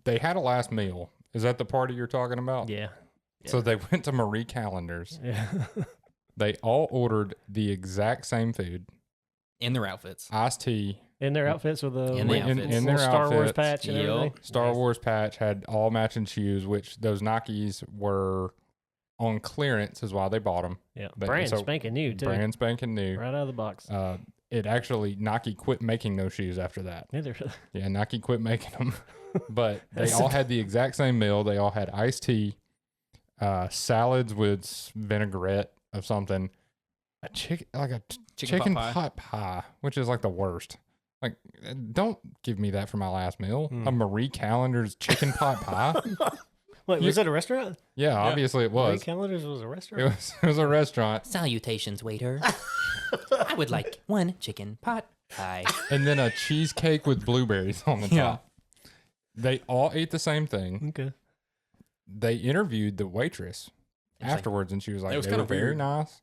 had a last meal. Is that the party you're talking about? Yeah. So they went to Marie Callender's. Yeah. They all ordered the exact same food, In their outfits. iced tea. In their outfits with a In the outfits. In their Star Wars outfits. patch and everything. Star Wars patch, had all matching shoes, which those Nikes were on clearance, is why they bought them. Yeah. But- Brand so- spanking new, too. Brand spanking new. Right out of the box. It actually, Nike quit making those shoes after that. Yeah, they're- Yeah, Nike quit making them. But they all had the exact same meal. They all had iced tea, salads with vinaigrette of something, a chicken pot pie, which is like the worst. Like, don't give me that for my last meal. A Marie Callender's chicken pot pie. Wait, was it a restaurant? Yeah, obviously it Marie was. Callender's was a restaurant? It was a restaurant. Salutations, waiter. I would like one chicken pot pie. And then a cheesecake with blueberries on the top. They all ate the same thing. Okay. They interviewed the waitress afterwards, and she was like, It was "They kinda were very weird. nice."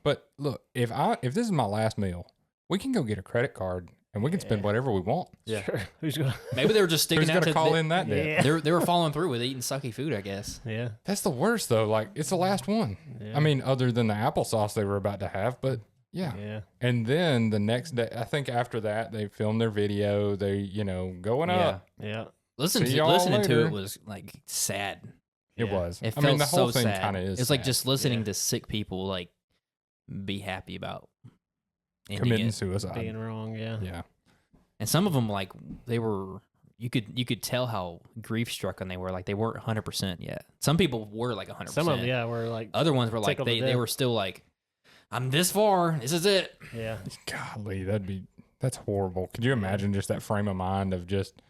But look, if this is my last meal, we can go get a credit card and we can spend whatever we want. Yeah. Sure. Who's going to... Maybe they were just sticking Who's out gonna to call in that day? Yeah. They were following through with eating sucky food, I guess. Yeah. That's the worst though. Like, it's the last one. Yeah. I mean, other than the applesauce they were about to have, but yeah. Yeah. And then the next day, I think after that, they filmed their video. They, going up. Yeah. Listening See to y'all listening to later. it was like sad. It Yeah. was. It I felt mean, the whole so thing sad. kind of is. It's like sad. just listening Yeah. to sick people like be happy about ending committing it. suicide. Being wrong, yeah. Yeah. And some of them like they were you could tell how grief stricken they were. Like they weren't 100% yet. Some people were like 100%. Some of them, yeah, were like, Other ones were like tickled to they death. were still like, I'm this far. This is it. yeah. Golly, that's horrible. Could you imagine just that frame of mind of just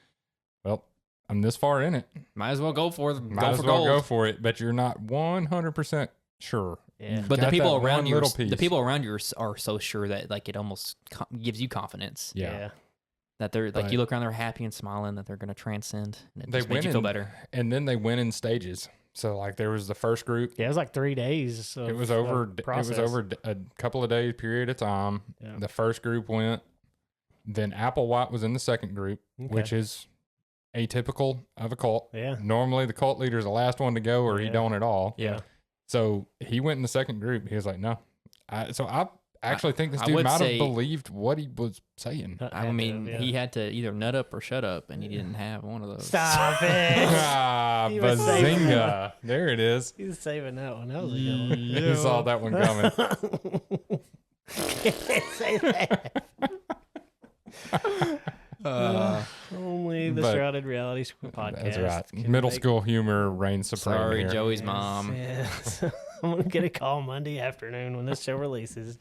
well, I'm this far in it. Might as well go for Might as well go for it, but you're not 100% sure. Yeah. You've But the got people that around one you, little piece. the people around you are so sure that like it almost gives you confidence Yeah. that they're like But- you look around, they're happy and smiling that they're going to transcend. And it They just makes you win feel in- better. And then they went in stages. So like there was the first group. Yeah, it was like 3 days. It was over. It was over a couple of days period of time. Yeah. The first group went. Then Applewhite was in the second group, which is atypical of a cult. Yeah. Normally the cult leader is the last one to go, or he Yeah. don't at all. Yeah. So he went in the second group. He was like, no. So I actually think this I dude would might say- have believed what he was saying. I mean, he had to either nut up or shut up, and he didn't have one of those. Stop it. Ah, He was saving bazinga. There it is. He's saving that one. That was a good one. You saw that one coming. Can't say that. Only the but- Shrouded Reality podcast. That's right. can Middle make- school humor reigns supreme Sorry, here. Joey's Yes, mom. yes. I'm going to get a call Monday afternoon when this show releases.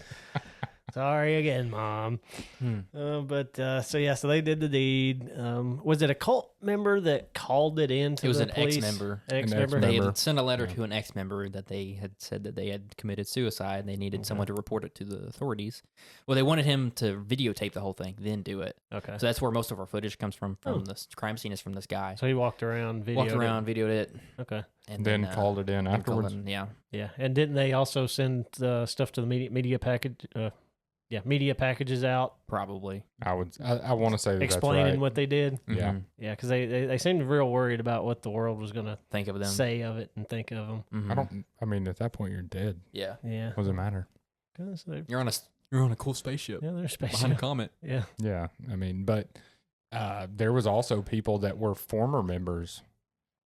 Sorry again, Mom. So they did the deed. Was it a cult member that called it in to It was the an police? ex-member. An An ex-member? They Member. had sent a letter Yeah. to an ex-member that they had said that they had committed suicide. And they needed someone to report it to the authorities. Well, they wanted him to videotape the whole thing, then do it. Okay. So that's where most of our footage comes from. This crime scene is from this guy. So he walked around, videoed Walked around, videoed it, Okay. and Then called it in then afterwards. called in, yeah. Yeah. And didn't they also send stuff to the media package? Media packages out Probably. I want to say that explaining that's right. what they did. Yeah. Mhm. Yeah, because they seemed real worried about what the world was going to Think of them. say of it and think of them. Mhm. I mean, at that point, you're dead. Yeah. Yeah. What does it matter? 'Cause You're on a cool spaceship. they're Behind a spaceship. comet. Yeah. Yeah. I mean, but there was also people that were former members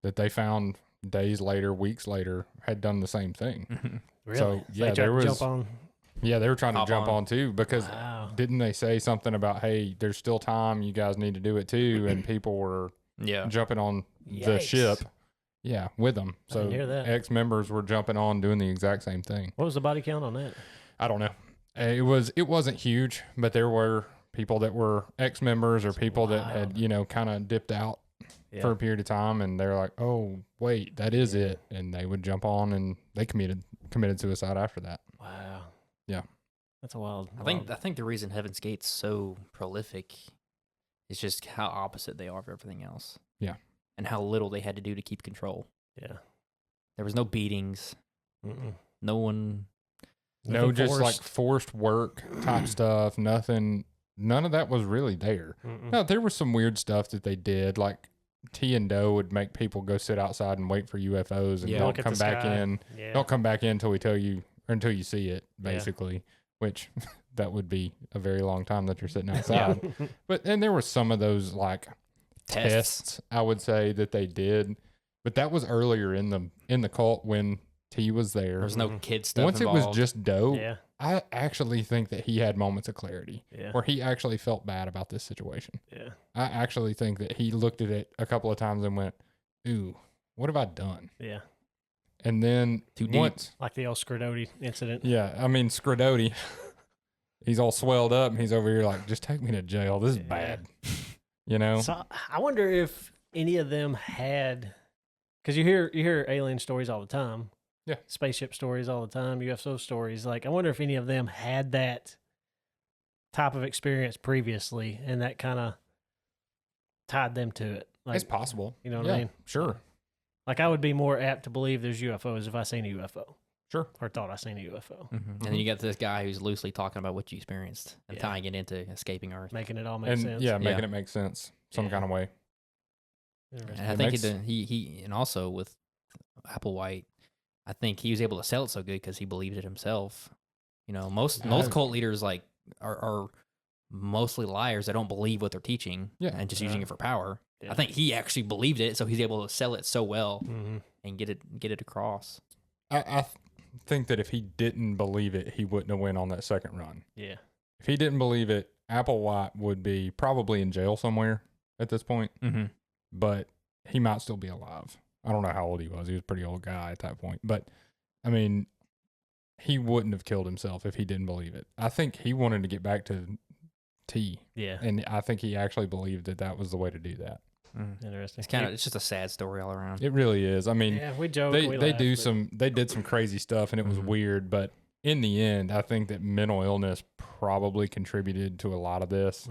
that they found days later, weeks later, had done the same thing. Really? So, They yeah, tried there to was- jump on. Yeah, they were trying to Hop jump on. on too because Wow. didn't they say something about, hey, there's still time, you guys need to do it too, and people were Yeah. jumping on the Yikes. ship. Yeah, with them. I So didn't hear that. ex-members were jumping on doing the exact same thing. What was the body count on that? I don't know. It wasn't huge, but there were people that were ex-members or people that had, kind of dipped out Yeah. for a period of time, and they're like, "Oh, wait, that is it," and they would jump on and they committed suicide after that. Wow. Yeah. That's a wild. I think the reason Heaven's Gate's so prolific is just how opposite they are of everything else. Yeah. And how little they had to do to keep control. Yeah. There was no beatings. No one. No, Nothing just like forced. forced work type stuff. Nothing. None of that was really there. No, there was some weird stuff that they did, like T and Doe would make people go sit outside and wait for UFOs and Yeah. don't Look at come the back sky. in. Yeah. Don't come back in until we tell you or until you see it, Yeah. basically. Which that would be a very long time that you're sitting outside. And there were some of those like tests, I would say, that they did, but that was earlier in the cult when T was there. There was no kid stuff. Once involved. it was just Doe, Yeah. I actually think that he had moments of clarity Yeah. where he actually felt bad about this situation. Yeah. I actually think that he looked at it a couple of times and went, "Ooh, what have I done?" Yeah. And then Too deep. once, Like the old Scrodoti incident. yeah, I mean, Scrodoti, he's all swelled up and he's over here like, "Just take me to jail. This is Yeah. bad." You know? So I wonder if any of them had, because you hear alien stories all the time. Yeah. Spaceship stories all the time. UFO stories. Like I wonder if any of them had that type of experience previously, and that kind of tied them to it. Like It's possible. you know what yeah, I mean? Sure. Like I would be more apt to believe there's UFOs if I seen a UFO. Sure. Or thought I seen a UFO. And then you got this guy who's loosely talking about what you experienced and Yeah. tying it into escaping Earth. Making it all make And sense. yeah, making Yeah. it make sense some Yeah. kind of way. Interesting. And I It think makes- he and also with Applewhite, I think he was able to sell it so good because he believed it himself. You know, most cult leaders like are mostly liars that don't believe what they're teaching, Yeah. and just using it for power. Yeah. I think he actually believed it, so he's able to sell it so well Mhm. and get it across. I think that if he didn't believe it, he wouldn't have went on that second run. Yeah. If he didn't believe it, Applewhite would be probably in jail somewhere at this point, Mm-hmm. but he might still be alive. I don't know how old he was. He was a pretty old guy at that point. But, I mean, he wouldn't have killed himself if he didn't believe it. I think he wanted to get back to T, Yeah. and I think he actually believed that that was the way to do that. Interesting. It's just a sad story all around. It really is. I mean, Yeah, we joke. they we they laugh, do but- some they did some crazy stuff and it was weird, but in the end, I think that mental illness probably contributed to a lot of this.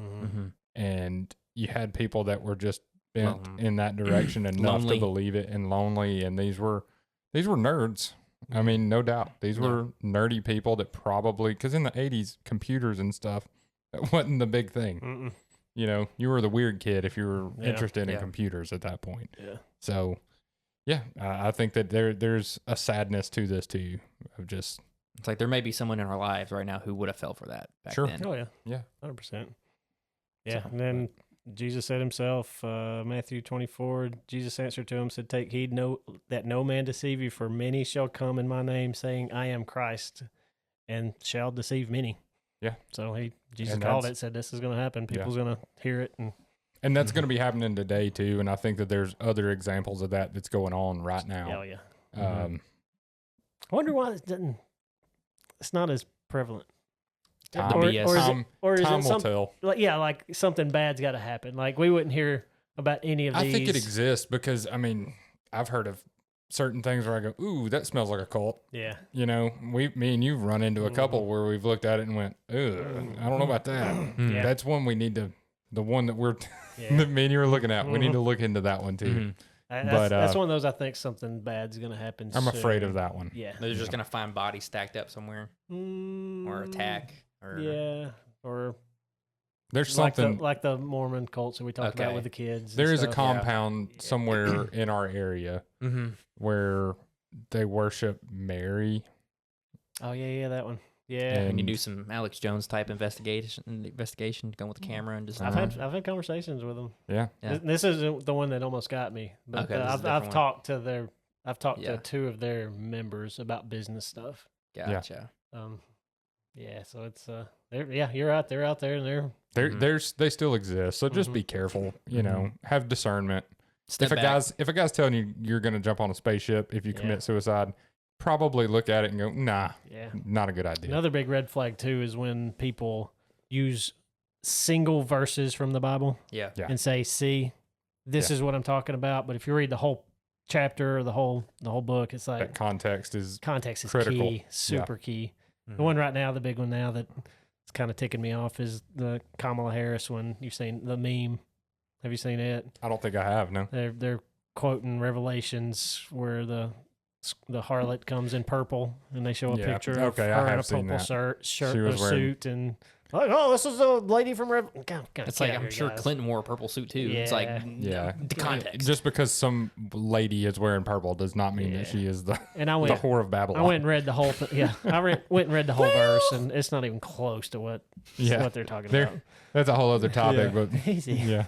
And you had people that were just bent in that direction enough Lonely. to believe it and lonely, and these were nerds. I mean, no doubt. These were nerdy people that probably, because in the 80s, computers and stuff, that wasn't the big thing. You know, you were the weird kid if you were interested in computers at that point. Yeah. So, yeah, I think that there's a sadness to this too, of just. It's like there may be someone in our lives right now who would have fell for that back Sure. then. Oh yeah. Yeah. 100%. Yeah. So, And then Jesus said himself, Matthew 24, Jesus answered to him, said, "Take heed that no man deceive you, for many shall come in my name, saying, I am Christ, and shall deceive many." Yeah. So Jesus And called that's- it, said this is going to happen. People's going to hear it. And that's going to be happening today too, and I think that there's other examples of that that's going on right now. hell yeah. Um, I wonder why it's not as prevalent. Time- Or BS. is it, Time- or is time it will something tell. like something bad's got to happen? Like we wouldn't hear about any of these. I think it exists because I mean I've heard of certain things where I go, "Ooh, that smells like a cult." Yeah. You know, me and you've run into a couple where we've looked at it and went, "Ugh, I don't know about that." Yeah. That's one we need to. The one that we're Yeah. that me and you were looking at, we need to look into that one too. That's one of those I think something bad's going to happen. I'm afraid soon. of that one. Yeah. They're just gonna find bodies stacked up somewhere or attack or Yeah. Or There's like something. the Mormon cults that we talked about Okay. with the kids. and There is a stuff. compound somewhere in our area where they worship Mary. Oh yeah, that one. Yeah. And- And you do some Alex Jones type investigation, going with the camera and just. I've had conversations with them. Yeah. Yeah. This isn't the one that almost got me, but Okay, this is a I've different one. talked to Yeah. two of their members about business stuff. Gotcha. Yeah, so it's you're out there, and They still exist. So just be careful, you know, have discernment. Step If back. a guy's telling you you're going to jump on a spaceship if you commit suicide, probably look at it and go, "Nah, yeah. not a good idea." Another big red flag too is when people use single verses from the Bible Yeah. Yeah. and say, "See, this is what I'm talking about." But if you read the whole chapter or the whole book, it's like That context is context is critical. key, super key. The one right now, the big one now that it's kind of ticking me off is the Kamala Harris one. You've seen the meme. Have you seen it? I don't think I have, no. They're quoting Revelations where the harlot comes in purple and they show a Yeah, picture of okay, I her in have a seen purple that. shirt She or was wearing- suit and like, oh, this is a lady from It's like I'm sure Clinton wore a purple suit too. It's like Yeah. the context. Just because some lady is wearing purple does not mean that she is the And I the went, whore of Babylon. I went and read the whole thing. Yeah, went and read the whole verse, and it's not even close to what they're talking There- about. That's a whole other topic, but Easy. yeah.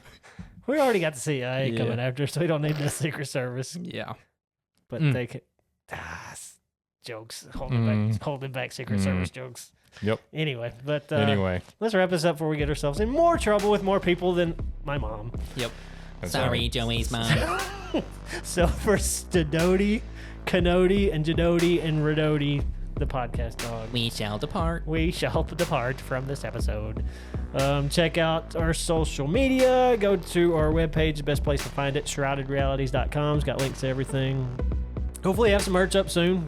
We already got the CIA Yeah. coming after us, so we don't need the Secret Service. Yeah. But they can jokes holding back Secret Service jokes. Yep. Anyway, but Anyway, let's wrap this up before we get ourselves in more trouble with more people than my mom. Yep. that's Sorry, right. Joey's mom. So for Stodoti, Canody, and Jadoti, and Redoti, the podcast dog, We shall depart. we shall depart from this episode. Check out our social media. Go to our webpage, the best place to find it, shroudedrealities.com. It's got links to everything. Hopefully have some merch up soon.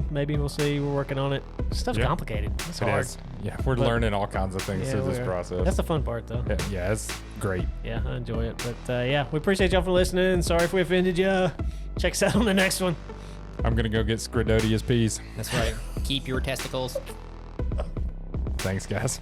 Maybe we'll see. We're working on it. Stuff's Yeah. complicated. It's It hard. is. Yeah, we're learning all kinds of things Yeah, through this we are. process. That's the fun part, though. Yeah, it's great. Yeah, I enjoy it. But yeah, we appreciate y'all for listening. Sorry if we offended you. Check us out on the next one. I'm going to go get Scridodius peas. That's right. Keep your testicles. Thanks, guys.